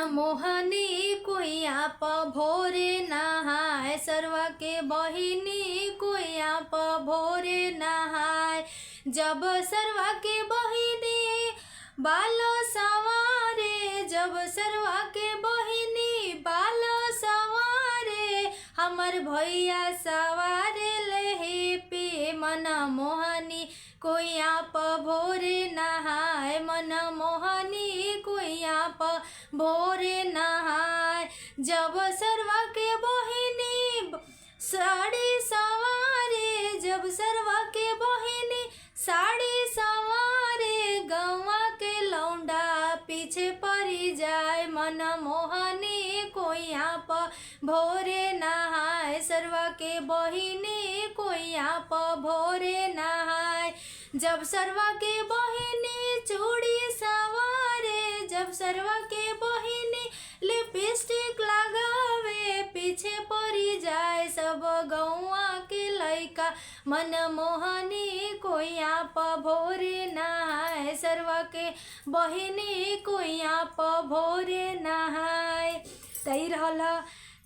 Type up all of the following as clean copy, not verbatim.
मोहनी कुइया प भोरे नहाय, सरवा के बहिनी कुइया प भोरे नहाय। जब सरवा के बहिनी बाल सवारे, जब सरवा के बहिनी बाल सवारे, हमर भैया सवारे ले पे मन मोहनी कुइया प भोरे नहाय, मन मोहनी कुइया प भोरे नहाय। जब सरवा के बहिनी साड़ी सवारे, जब सरवा के बहिनी साड़ी सवारे, गौवा के लौंडा पीछे पड़ी जाए, मन मोहनी कुइया प भोरे नहाय, सरवा के बहिनी कुइया प भोरे नहाय। जब सरवा के बहिनी चूड़ी सवारे, जब सरवा के बहिनी लिपस्टिक लगावे, पीछे पड़ी जाए सब गौवा के लइका, मन मोहनी कुइया प भोरे नहाय, सरवा के बहिनी कुइया प भोरे नहाय। तई रहल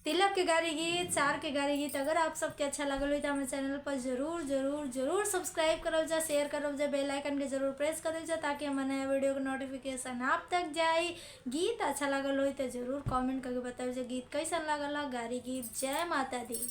तिलक के गारी गीत, सार के गारी गीत। अगर आप सबके अच्छा लगल हो तो हमारे चैनल पर जरूर जरूर जरूर सब्सक्राइब करो जा, शेयर करो जा, बेल आइकन के जरूर प्रेस कर जा, ताकि हमारे नया वीडियो का नोटिफिकेशन आप तक जाए। गीत अच्छा लगल हो तो जरूर कमेंट करके बताओ जा गीत कैसा लगल। गारी गीत। जय माता दी।